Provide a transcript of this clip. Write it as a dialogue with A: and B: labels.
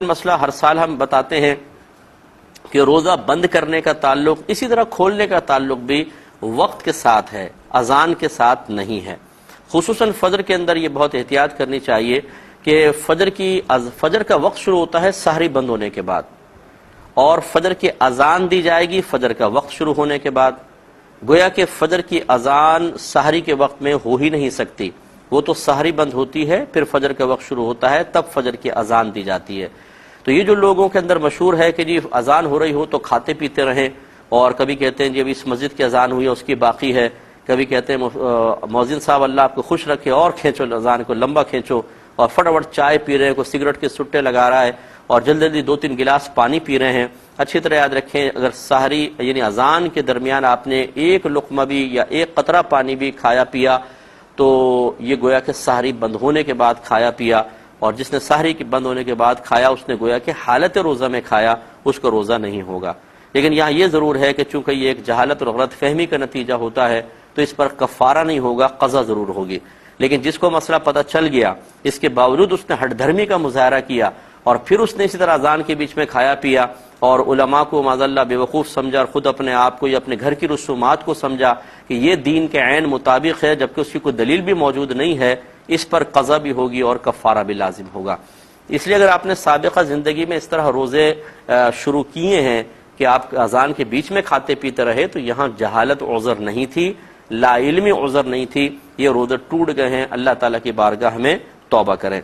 A: مسئلہ ہر سال ہم بتاتے ہیں کہ روزہ بند کرنے کا تعلق اسی طرح کھولنے کا تعلق بھی وقت کے ساتھ ہے، اذان کے ساتھ نہیں ہے۔ خصوصاً فجر کے اندر یہ بہت احتیاط کرنی چاہیے کہ فجر کا وقت شروع ہوتا ہے سحری بند ہونے کے بعد، اور فجر کی اذان دی جائے گی فجر کا وقت شروع ہونے کے بعد۔ گویا کہ فجر کی اذان سحری کے وقت میں ہو ہی نہیں سکتی، وہ تو سحری بند ہوتی ہے، پھر فجر کا وقت شروع ہوتا ہے، تب فجر کی اذان دی جاتی ہے۔ تو یہ جو لوگوں کے اندر مشہور ہے کہ جی اذان ہو رہی ہو تو کھاتے پیتے رہیں، اور کبھی کہتے ہیں جی ابھی اس مسجد کی اذان ہوئی ہے اس کی باقی ہے، کبھی کہتے ہیں مؤذن صاحب اللہ آپ کو خوش رکھے اور کھینچو اذان کو لمبا کھینچو، اور فٹافٹ چائے پی رہے ہیں، کوئی سگریٹ کے سٹے لگا رہا ہے، اور جلدی جلدی 2-3 گلاس پانی پی رہے ہیں۔ اچھی طرح یاد رکھیں، اگر سحری یعنی اذان کے درمیان آپ نے ایک لقمہ بھی یا ایک قطرہ پانی بھی کھایا پیا تو یہ گویا کہ سحری بند ہونے کے بعد کھایا پیا، اور جس نے سحری کے بند ہونے کے بعد کھایا اس نے گویا کہ حالت روزہ میں کھایا، اس کا روزہ نہیں ہوگا۔ لیکن یہاں یہ ضرور ہے کہ چونکہ یہ ایک جہالت اور غلط فہمی کا نتیجہ ہوتا ہے تو اس پر کفارہ نہیں ہوگا، قضا ضرور ہوگی۔ لیکن جس کو مسئلہ پتہ چل گیا، اس کے باوجود اس نے ہٹ دھرمی کا مظاہرہ کیا اور پھر اس نے اسی طرح اذان کے بیچ میں کھایا پیا، اور علماء کو معاذ بے وقوف سمجھا اور خود اپنے آپ کو یا اپنے گھر کی رسومات کو سمجھا کہ یہ دین کے عین مطابق ہے، جبکہ اس کی کوئی دلیل بھی موجود نہیں ہے، اس پر قضا بھی ہوگی اور کفارہ بھی لازم ہوگا۔ اس لیے اگر آپ نے سابقہ زندگی میں اس طرح روزے شروع کیے ہیں کہ آپ اذان کے بیچ میں کھاتے پیتے رہے تو یہاں جہالت عذر نہیں تھی، لا علمی عذر نہیں تھی، یہ روزے ٹوٹ گئے ہیں، اللہ تعالیٰ کی بارگاہ میں توبہ کریں۔